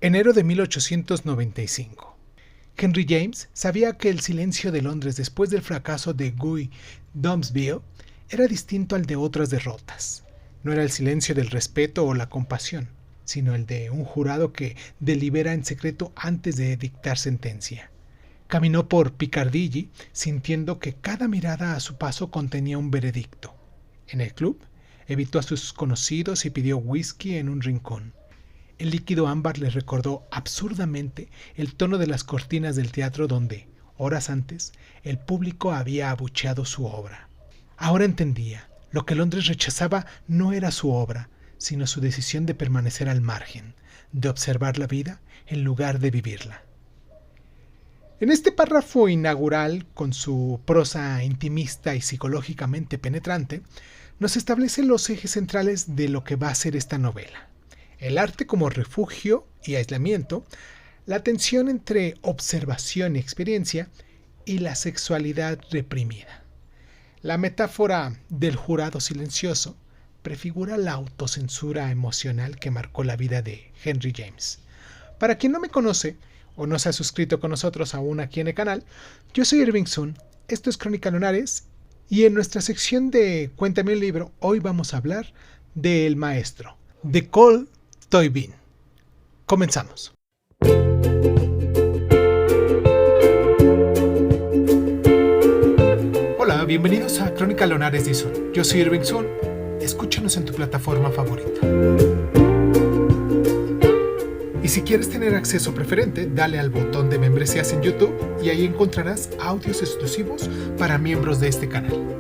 Enero de 1895. Henry James sabía que el silencio de Londres después del fracaso de Guy Domesville era distinto al de otras derrotas. No era el silencio del respeto o la compasión, sino el de un jurado que delibera en secreto antes de dictar sentencia. Caminó por Piccadilly sintiendo que cada mirada a su paso contenía un veredicto. En el club, evitó a sus conocidos y pidió whisky en un rincón. El líquido ámbar le recordó absurdamente el tono de las cortinas del teatro donde, horas antes, el público había abucheado su obra. Ahora entendía, lo que Londres rechazaba no era su obra, sino su decisión de permanecer al margen, de observar la vida en lugar de vivirla. En este párrafo inaugural, con su prosa intimista y psicológicamente penetrante, nos establece los ejes centrales de lo que va a ser esta novela. El arte como refugio y aislamiento, la tensión entre observación y experiencia y la sexualidad reprimida. La metáfora del jurado silencioso prefigura la autocensura emocional que marcó la vida de Henry James. Para quien no me conoce o no se ha suscrito con nosotros aún aquí en el canal, yo soy Irving Sun, esto es Crónica Lunares y en nuestra sección de Cuéntame un libro hoy vamos a hablar de El Maestro, de Cole Toynbee. Comenzamos. Hola, bienvenidos a Crónica Lunares de Sun. Yo soy Irving Sun. Escúchanos en tu plataforma favorita. Y si quieres tener acceso preferente, dale al botón de membresías en YouTube y ahí encontrarás audios exclusivos para miembros de este canal.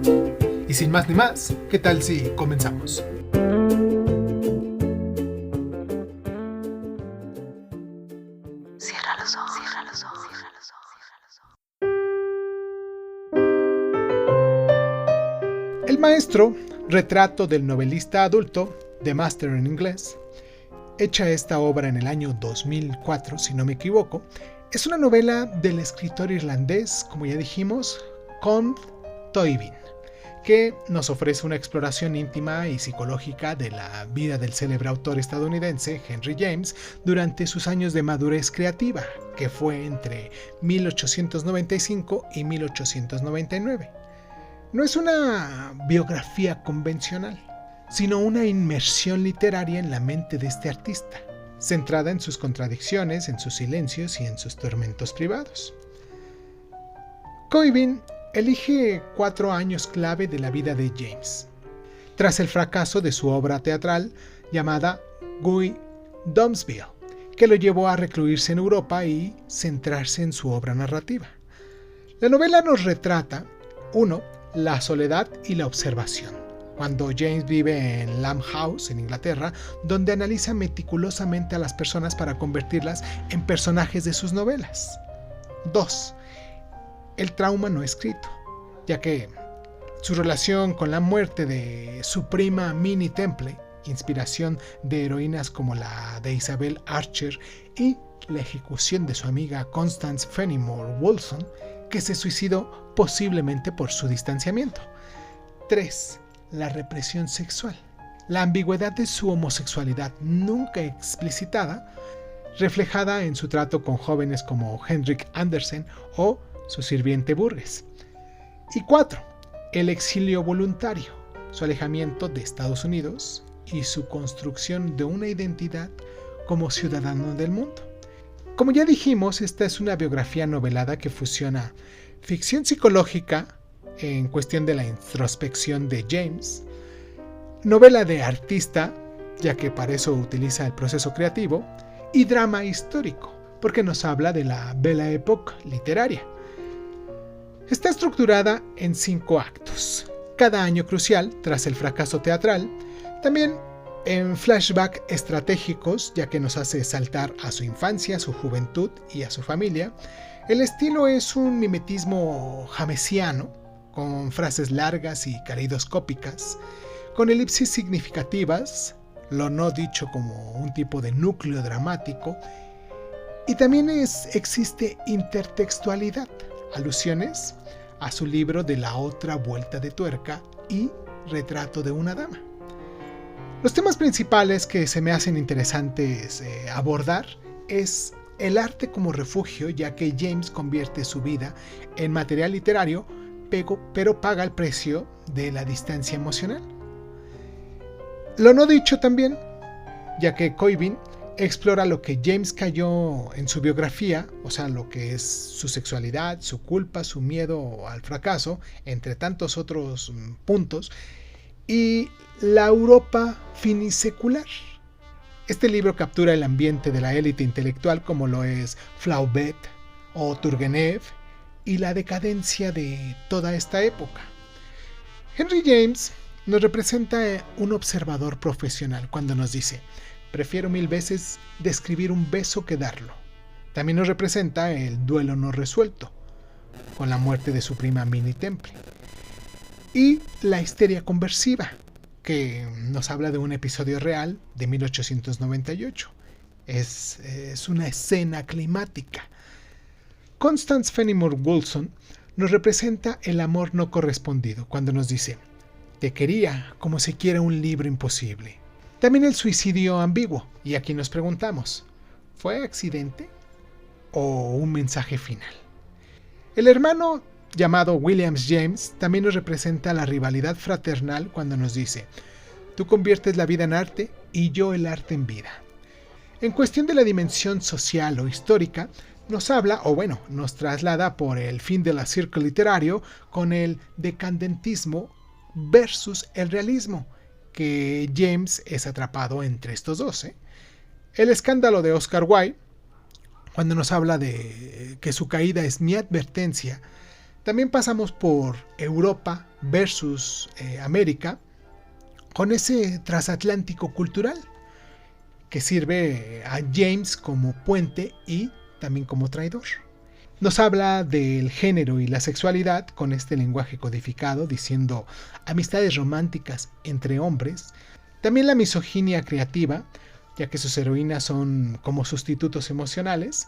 Y sin más ni más, ¿qué tal si comenzamos? Cierra los ojos, cierra los ojos, cierra los ojos, cierra los ojos. El Maestro, retrato del novelista adulto, The Master en inglés, hecha esta obra en el año 2004, si no me equivoco, es una novela del escritor irlandés, como ya dijimos, Cole Toynbee, que nos ofrece una exploración íntima y psicológica de la vida del célebre autor estadounidense Henry James durante sus años de madurez creativa, que fue entre 1895 y 1899. No es una biografía convencional, sino una inmersión literaria en la mente de este artista, centrada en sus contradicciones, en sus silencios y en sus tormentos privados. Toynbee elige 4 años clave de la vida de James, tras el fracaso de su obra teatral llamada Guy Domesville, que lo llevó a recluirse en Europa y centrarse en su obra narrativa. La novela nos retrata, 1. La soledad y la observación, cuando James vive en Lamb House, en Inglaterra, donde analiza meticulosamente a las personas para convertirlas en personajes de sus novelas. 2. El trauma no escrito, ya que su relación con la muerte de su prima Minnie Temple, inspiración de heroínas como la de Isabel Archer, y la ejecución de su amiga Constance Fenimore Wilson, que se suicidó posiblemente por su distanciamiento. 3. La represión sexual, la ambigüedad de su homosexualidad nunca explicitada, reflejada en su trato con jóvenes como Henrik Andersen o su sirviente Burgess. Y 4. El exilio voluntario, su alejamiento de Estados Unidos y su construcción de una identidad como ciudadano del mundo. Como ya dijimos, esta es una biografía novelada que fusiona ficción psicológica en cuestión de la introspección de James, novela de artista, ya que para eso utiliza el proceso creativo, y drama histórico, porque nos habla de la Belle Époque literaria. Está estructurada en 5 actos, cada año crucial tras el fracaso teatral, también en flashback estratégicos, ya que nos hace saltar a su infancia, a su juventud y a su familia. El estilo es un mimetismo jamesiano, con frases largas y caleidoscópicas, con elipsis significativas, lo no dicho como un tipo de núcleo dramático, y también existe intertextualidad, alusiones a su libro De la otra vuelta de tuerca y Retrato de una dama. Los temas principales que se me hacen interesantes abordar es el arte como refugio, ya que James convierte su vida en material literario, pero paga el precio de la distancia emocional. Lo no dicho también, ya que Coibin explora lo que James cayó en su biografía, o sea, lo que es su sexualidad, su culpa, su miedo al fracaso, entre tantos otros puntos, y la Europa finisecular. Este libro captura el ambiente de la élite intelectual como lo es Flaubert o Turgenev y la decadencia de toda esta época. Henry James nos representa un observador profesional cuando nos dice: prefiero 1000 veces describir un beso que darlo. También nos representa el duelo no resuelto, con la muerte de su prima Minnie Temple. Y la histeria conversiva, que nos habla de un episodio real de 1898. Es una escena climática. Constance Fenimore Woolson nos representa el amor no correspondido, cuando nos dice: te quería como se quiere un libro imposible. También el suicidio ambiguo, y aquí nos preguntamos: ¿fue accidente o un mensaje final? El hermano llamado Williams James también nos representa la rivalidad fraternal cuando nos dice: tú conviertes la vida en arte y yo el arte en vida. En cuestión de la dimensión social o histórica, nos habla, o bueno, nos traslada por el fin del circo literario con el decadentismo versus el realismo, que James es atrapado entre estos dos. El escándalo de Oscar Wilde, cuando nos habla de que su caída es mi advertencia. También pasamos por Europa versus América, con ese transatlántico cultural que sirve a James como puente y también como traidor. Nos habla del género y la sexualidad con este lenguaje codificado, diciendo amistades románticas entre hombres. También la misoginia creativa, ya que sus heroínas son como sustitutos emocionales.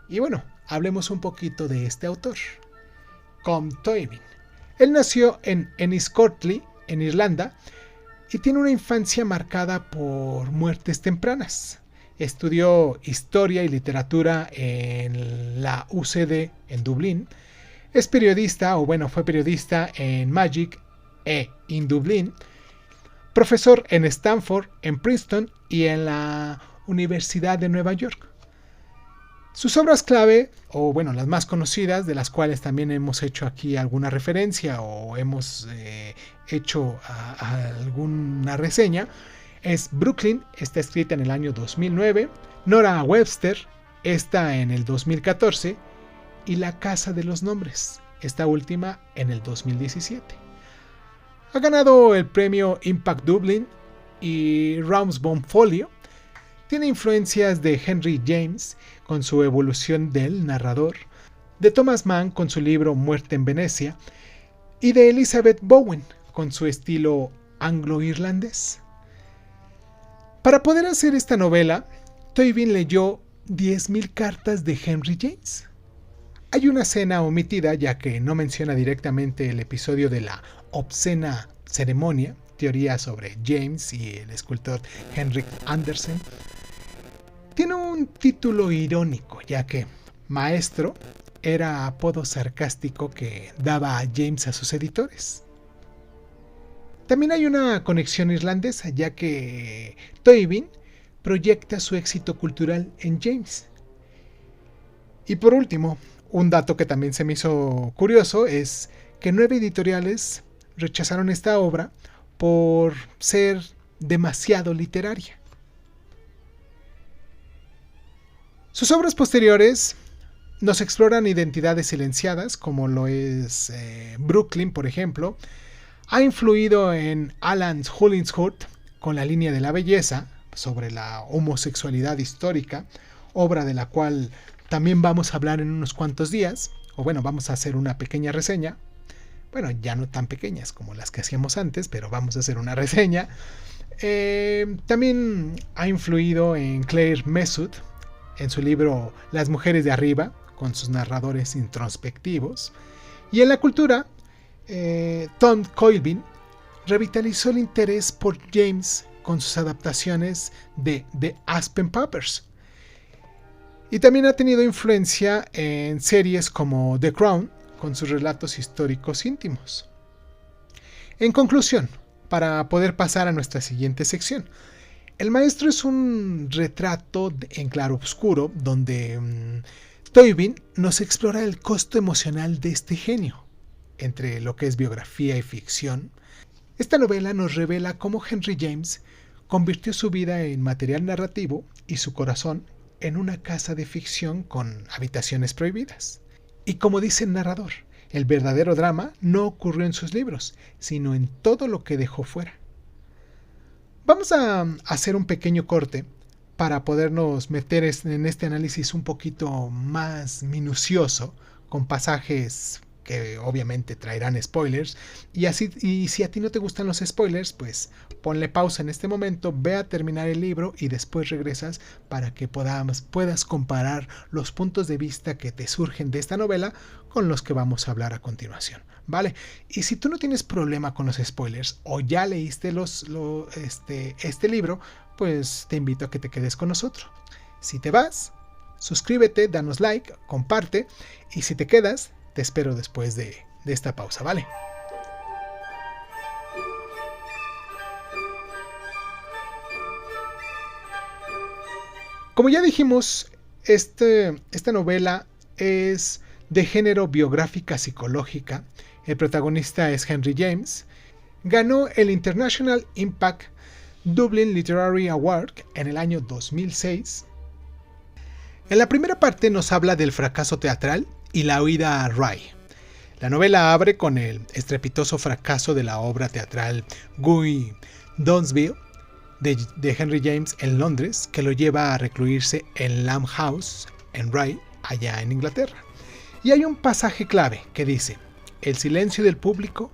Y bueno, hablemos un poquito de este autor, Colm Tóibín. Él nació en Enniscorthy, en Irlanda, y tiene una infancia marcada por muertes tempranas. Estudió historia y literatura en la UCD en Dublín. Es periodista, o bueno, fue periodista en Magic en Dublín. Profesor en Stanford, en Princeton y en la Universidad de Nueva York. Sus obras clave, o bueno, las más conocidas, de las cuales también hemos hecho aquí alguna referencia o hemos hecho alguna reseña, es Brooklyn, está escrita en el año 2009, Nora Webster, está en el 2014, y La Casa de los Nombres, esta última en el 2017. Ha ganado el premio Impact Dublin y Ramsbomb Folio. Tiene influencias de Henry James con su evolución del narrador, de Thomas Mann con su libro Muerte en Venecia y de Elizabeth Bowen con su estilo anglo-irlandés. Para poder hacer esta novela, Tóibín leyó 10.000 cartas de Henry James. Hay una escena omitida, ya que no menciona directamente el episodio de la obscena ceremonia, teoría sobre James y el escultor Henrik Andersen. Tiene un título irónico, ya que maestro era apodo sarcástico que daba a James a sus editores. También hay una conexión irlandesa, ya que Tóibín proyecta su éxito cultural en James. Y por último, un dato que también se me hizo curioso es que 9 editoriales rechazaron esta obra por ser demasiado literaria. Sus obras posteriores nos exploran identidades silenciadas, como lo es Brooklyn, por ejemplo. Ha influido en Alan Hollingsworth con La línea de la belleza, sobre la homosexualidad histórica, obra de la cual también vamos a hablar en unos cuantos días, o bueno, vamos a hacer una pequeña reseña. Bueno, ya no tan pequeñas como las que hacíamos antes, pero vamos a hacer una reseña. También ha influido en Claire Messud, en su libro Las mujeres de arriba, con sus narradores introspectivos. Y en la cultura, Tom Coibín revitalizó el interés por James con sus adaptaciones de The Aspen Papers. Y también ha tenido influencia en series como The Crown, con sus relatos históricos íntimos. En conclusión, para poder pasar a nuestra siguiente sección, El maestro es un retrato en claroscuro donde Tobin nos explora el costo emocional de este genio, entre lo que es biografía y ficción. Esta novela nos revela cómo Henry James convirtió su vida en material narrativo y su corazón en una casa de ficción con habitaciones prohibidas. Y como dice el narrador, el verdadero drama no ocurrió en sus libros, sino en todo lo que dejó fuera. Vamos a hacer un pequeño corte para podernos meter en este análisis un poquito más minucioso, con pasajes que obviamente traerán spoilers, y si a ti no te gustan los spoilers, pues ponle pausa en este momento, ve a terminar el libro y después regresas para que puedas comparar los puntos de vista que te surgen de esta novela con los que vamos a hablar a continuación, ¿vale? Y si tú no tienes problema con los spoilers o ya leíste este libro, pues te invito a que te quedes con nosotros. Si te vas, suscríbete, danos like, comparte, y si te quedas, te espero después de esta pausa, ¿vale? Como ya dijimos, esta novela es de género biográfica psicológica. El protagonista es Henry James. Ganó el International Impact Dublin Literary Award en el año 2006. En la primera parte nos habla del fracaso teatral y la huida a Rye. La novela abre con el estrepitoso fracaso de la obra teatral Guy Donsville de Henry James en Londres, que lo lleva a recluirse en Lamb House en Rye, allá en Inglaterra. Y hay un pasaje clave que dice: el silencio del público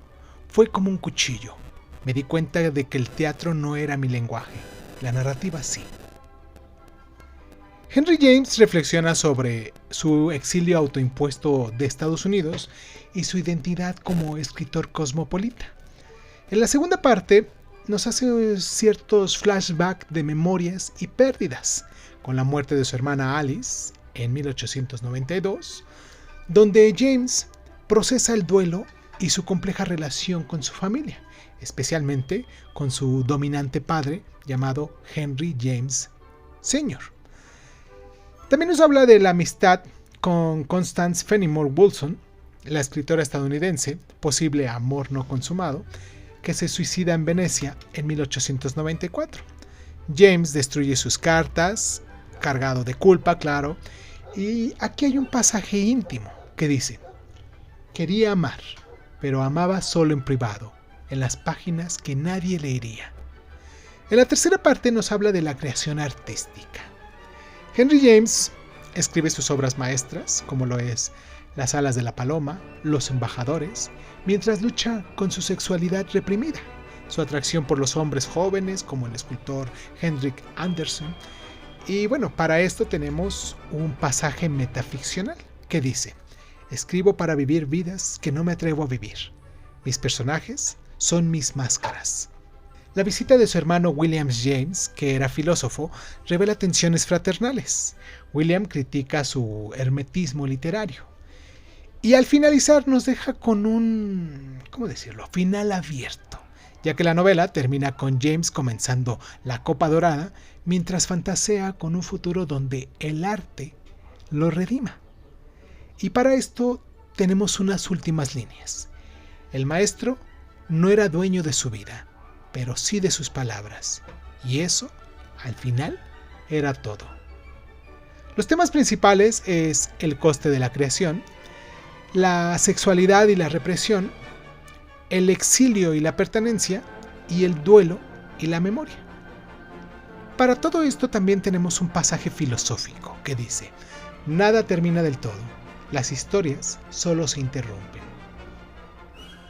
fue como un cuchillo. Me di cuenta de que el teatro no era mi lenguaje, la narrativa sí. Henry James reflexiona sobre su exilio autoimpuesto de Estados Unidos y su identidad como escritor cosmopolita. En la segunda parte nos hace ciertos flashbacks de memorias y pérdidas, con la muerte de su hermana Alice en 1892, donde James procesa el duelo y su compleja relación con su familia, especialmente con su dominante padre llamado Henry James Sr. También nos habla de la amistad con Constance Fenimore Woolson, la escritora estadounidense, posible amor no consumado, que se suicida en Venecia en 1894. James destruye sus cartas, cargado de culpa, claro, y aquí hay un pasaje íntimo que dice: quería amar, pero amaba solo en privado, en las páginas que nadie leería. En la tercera parte nos habla de la creación artística. Henry James escribe sus obras maestras, como lo es Las alas de la paloma, Los embajadores, mientras lucha con su sexualidad reprimida, su atracción por los hombres jóvenes, como el escultor Henrik Andersen. Y bueno, para esto tenemos un pasaje metaficcional que dice: escribo para vivir vidas que no me atrevo a vivir. Mis personajes son mis máscaras. La visita de su hermano William James, que era filósofo, revela tensiones fraternales. William critica su hermetismo literario. Y al finalizar nos deja con un, final abierto, ya que la novela termina con James comenzando la Copa Dorada, mientras fantasea con un futuro donde el arte lo redima. Y para esto tenemos unas últimas líneas. El maestro no era dueño de su vida, pero sí de sus palabras, y eso, al final, era todo. Los temas principales es el coste de la creación, la sexualidad y la represión, el exilio y la pertenencia, y el duelo y la memoria. Para todo esto también tenemos un pasaje filosófico que dice: nada termina del todo, las historias solo se interrumpen.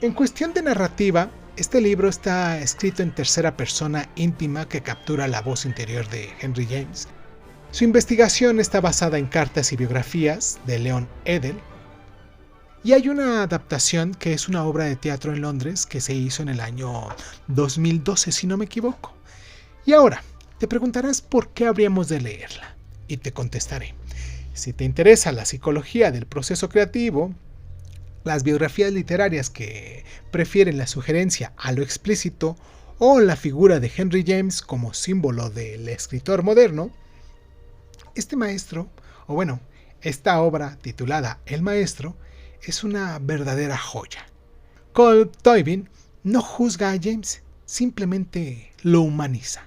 En cuestión de narrativa, este libro está escrito en tercera persona íntima que captura la voz interior de Henry James. Su investigación está basada en cartas y biografías de Leon Edel. Y hay una adaptación que es una obra de teatro en Londres que se hizo en el año 2012, si no me equivoco. Y ahora, te preguntarás por qué habríamos de leerla. Y te contestaré. Si te interesa la psicología del proceso creativo, las biografías literarias que prefieren la sugerencia a lo explícito o la figura de Henry James como símbolo del escritor moderno, este maestro, o bueno, esta obra titulada El Maestro, es una verdadera joya. Colm Tóibín no juzga a James, simplemente lo humaniza.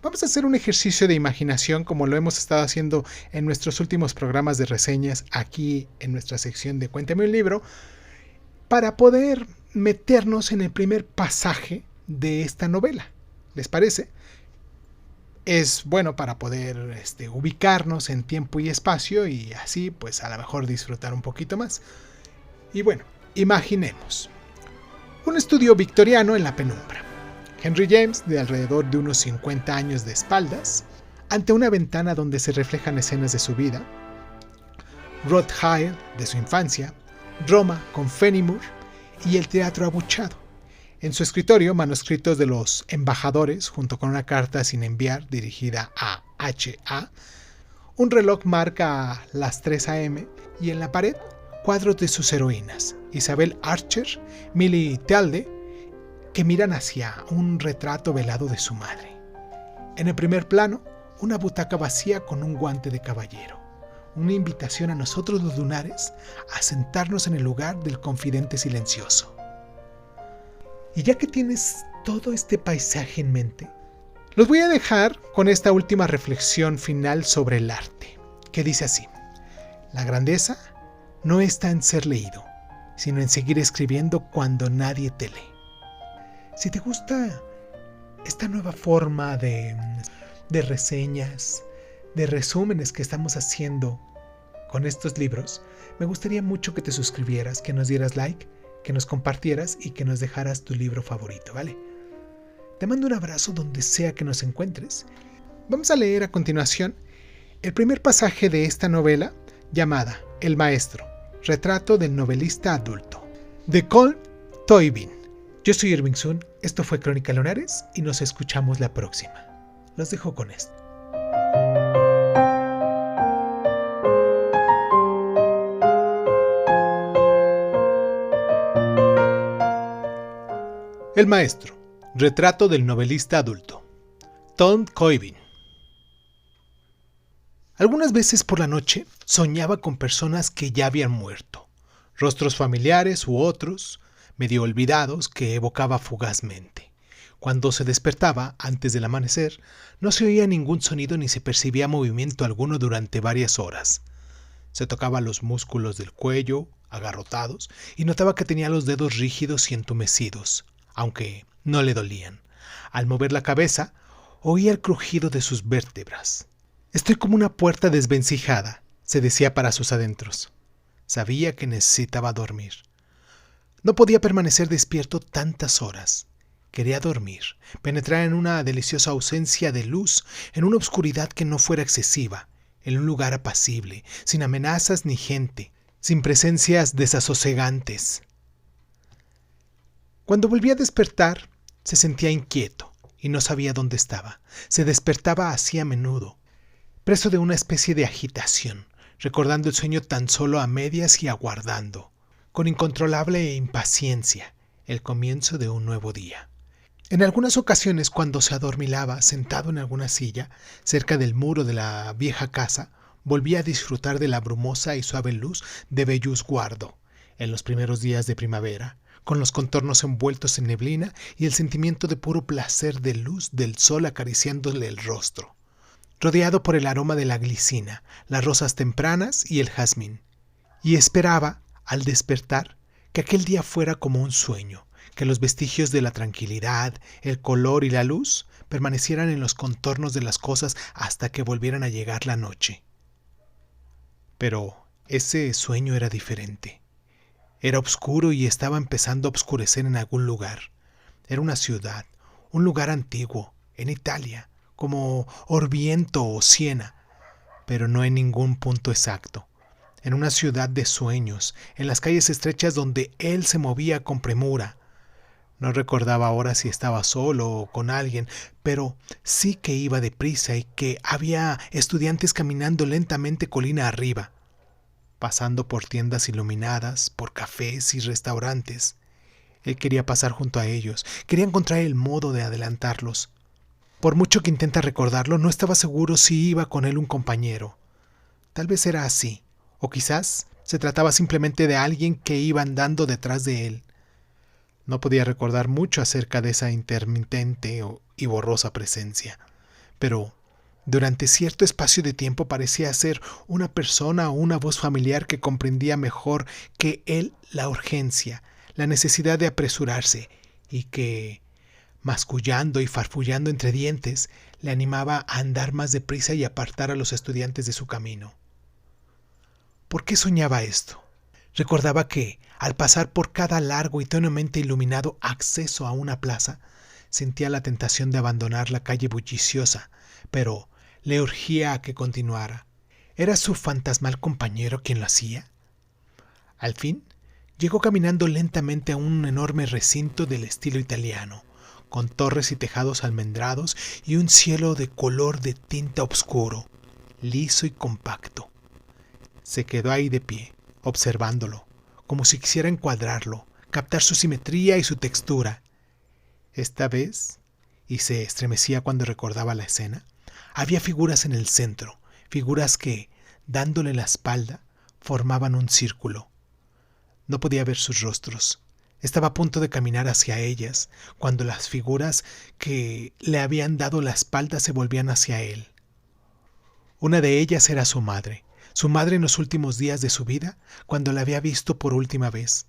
Vamos a hacer un ejercicio de imaginación como lo hemos estado haciendo en nuestros últimos programas de reseñas aquí en nuestra sección de Cuéntame un libro, para poder meternos en el primer pasaje de esta novela. ¿Les parece? Es bueno para poder ubicarnos en tiempo y espacio y así pues a lo mejor disfrutar un poquito más. Y bueno, imaginemos un estudio victoriano en la penumbra. Henry James, de alrededor de unos 50 años de espaldas, ante una ventana donde se reflejan escenas de su vida, Rod Hyle, de su infancia, Roma con Fenimore y el teatro abuchado. En su escritorio, manuscritos de los embajadores, junto con una carta sin enviar dirigida a H.A. Un reloj marca las 3 a.m. y en la pared, cuadros de sus heroínas, Isabel Archer, Millie Teal'c, que miran hacia un retrato velado de su madre. En el primer plano, una butaca vacía con un guante de caballero. Una invitación a nosotros los lunares a sentarnos en el lugar del confidente silencioso. Y ya que tienes todo este paisaje en mente, los voy a dejar con esta última reflexión final sobre el arte, que dice así: la grandeza no está en ser leído, sino en seguir escribiendo cuando nadie te lee. Si te gusta esta nueva forma de reseñas, de resúmenes que estamos haciendo con estos libros, me gustaría mucho que te suscribieras, que nos dieras like, que nos compartieras y que nos dejaras tu libro favorito, ¿vale? Te mando un abrazo donde sea que nos encuentres. Vamos a leer a continuación el primer pasaje de esta novela llamada El Maestro, retrato del novelista adulto, de Colm Tóibín. Yo soy Irving Sun, esto fue Crónica Lunares y nos escuchamos la próxima. Los dejo con esto. El Maestro, retrato del novelista adulto, Colm Tóibín. Algunas veces por la noche soñaba con personas que ya habían muerto, rostros familiares u otros, medio olvidados, que evocaba fugazmente. Cuando se despertaba, antes del amanecer, no se oía ningún sonido ni se percibía movimiento alguno durante varias horas. Se tocaba los músculos del cuello, agarrotados, y notaba que tenía los dedos rígidos y entumecidos, aunque no le dolían. Al mover la cabeza, oía el crujido de sus vértebras. «Estoy como una puerta desvencijada», se decía para sus adentros. Sabía que necesitaba dormir. No podía permanecer despierto tantas horas. Quería dormir, penetrar en una deliciosa ausencia de luz, en una oscuridad que no fuera excesiva, en un lugar apacible, sin amenazas ni gente, sin presencias desasosegantes. Cuando volvía a despertar, se sentía inquieto y no sabía dónde estaba. Se despertaba así a menudo, preso de una especie de agitación, recordando el sueño tan solo a medias y aguardando, con incontrolable impaciencia, el comienzo de un nuevo día. En algunas ocasiones, cuando se adormilaba sentado en alguna silla, cerca del muro de la vieja casa, volvía a disfrutar de la brumosa y suave luz de Bellusguardo, en los primeros días de primavera, con los contornos envueltos en neblina y el sentimiento de puro placer de luz del sol acariciándole el rostro, rodeado por el aroma de la glicina, las rosas tempranas y el jazmín. Y esperaba, al despertar, que aquel día fuera como un sueño, que los vestigios de la tranquilidad, el color y la luz permanecieran en los contornos de las cosas hasta que volvieran a llegar la noche. Pero ese sueño era diferente. Era oscuro y estaba empezando a oscurecer en algún lugar. Era una ciudad, un lugar antiguo, en Italia, como Orvieto o Siena, pero no en ningún punto exacto. En una ciudad de sueños, en las calles estrechas donde él se movía con premura. No recordaba ahora si estaba solo o con alguien, pero sí que iba deprisa y que había estudiantes caminando lentamente colina arriba, pasando por tiendas iluminadas, por cafés y restaurantes. Él quería pasar junto a ellos, quería encontrar el modo de adelantarlos. Por mucho que intenta recordarlo, no estaba seguro si iba con él un compañero. Tal vez era así, o quizás se trataba simplemente de alguien que iba andando detrás de él. No podía recordar mucho acerca de esa intermitente y borrosa presencia, pero durante cierto espacio de tiempo parecía ser una persona o una voz familiar que comprendía mejor que él la urgencia, la necesidad de apresurarse y que, mascullando y farfullando entre dientes, le animaba a andar más deprisa y apartar a los estudiantes de su camino. ¿Por qué soñaba esto? Recordaba que, al pasar por cada largo y tenuemente iluminado acceso a una plaza, sentía la tentación de abandonar la calle bulliciosa, pero le urgía a que continuara. ¿Era su fantasmal compañero quien lo hacía? Al fin, llegó caminando lentamente a un enorme recinto del estilo italiano, con torres y tejados almendrados y un cielo de color de tinta oscuro, liso y compacto. Se quedó ahí de pie, observándolo, como si quisiera encuadrarlo, captar su simetría y su textura. Esta vez, y se estremecía cuando recordaba la escena, había figuras en el centro, figuras que, dándole la espalda, formaban un círculo. No podía ver sus rostros. Estaba a punto de caminar hacia ellas, cuando las figuras que le habían dado la espalda se volvían hacia él. Una de ellas era su madre en los últimos días de su vida, cuando la había visto por última vez.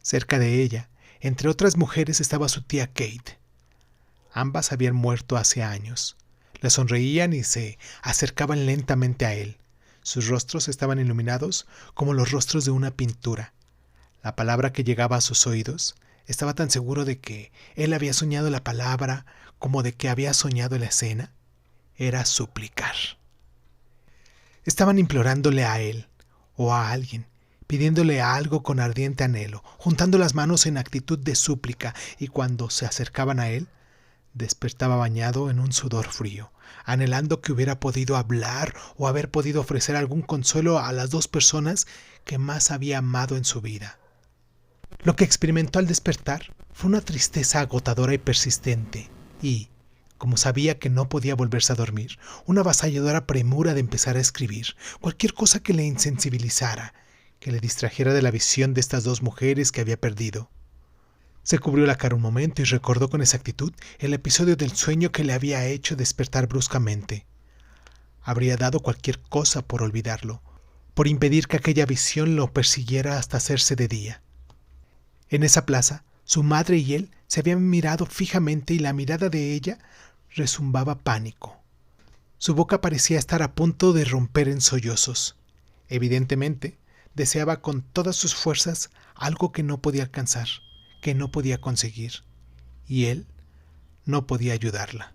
Cerca de ella, entre otras mujeres, estaba su tía Kate. Ambas habían muerto hace años. Le sonreían y se acercaban lentamente a él. Sus rostros estaban iluminados como los rostros de una pintura. La palabra que llegaba a sus oídos, estaba tan seguro de que él había soñado la palabra como de que había soñado la escena, era suplicar. Estaban implorándole a él o a alguien, pidiéndole algo con ardiente anhelo, juntando las manos en actitud de súplica, y cuando se acercaban a él, despertaba bañado en un sudor frío, anhelando que hubiera podido hablar o haber podido ofrecer algún consuelo a las dos personas que más había amado en su vida. Lo que experimentó al despertar fue una tristeza agotadora y persistente, y, como sabía que no podía volverse a dormir, una avasalladora premura de empezar a escribir cualquier cosa que le insensibilizara, que le distrajera de la visión de estas dos mujeres que había perdido. Se cubrió la cara un momento y recordó con exactitud el episodio del sueño que le había hecho despertar bruscamente. Habría dado cualquier cosa por olvidarlo, por impedir que aquella visión lo persiguiera hasta hacerse de día. En esa plaza, su madre y él se habían mirado fijamente y la mirada de ella rezumbaba pánico. Su boca parecía estar a punto de romper en sollozos. Evidentemente, deseaba con todas sus fuerzas algo que no podía alcanzar, que no podía conseguir, y él no podía ayudarla.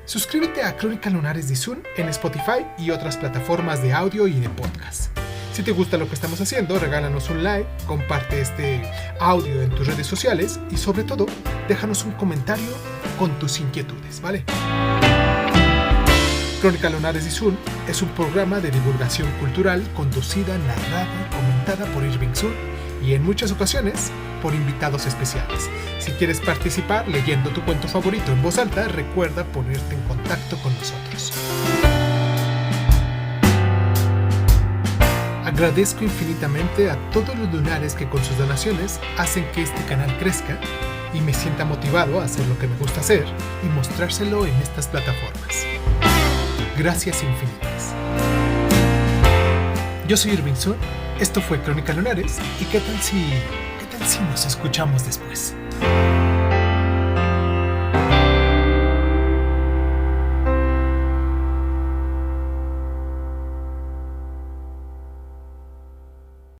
Suscríbete a Crónica Lunares de Zoom en Spotify y otras plataformas de audio y de podcast. Si te gusta lo que estamos haciendo, regálanos un like, comparte este audio en tus redes sociales y sobre todo, déjanos un comentario con tus inquietudes, ¿vale? Crónica Lunares de Zoom es un programa de divulgación cultural conducida, narrada y comentada por Irving Sun y en muchas ocasiones por invitados especiales. Si quieres participar leyendo tu cuento favorito en voz alta, recuerda ponerte en contacto con nosotros. Agradezco infinitamente a todos los lunares que con sus donaciones hacen que este canal crezca y me sienta motivado a hacer lo que me gusta hacer y mostrárselo en estas plataformas. Gracias infinitas. Yo soy Irving Sun, esto fue Crónica Lunares y ¿qué tal si nos escuchamos después?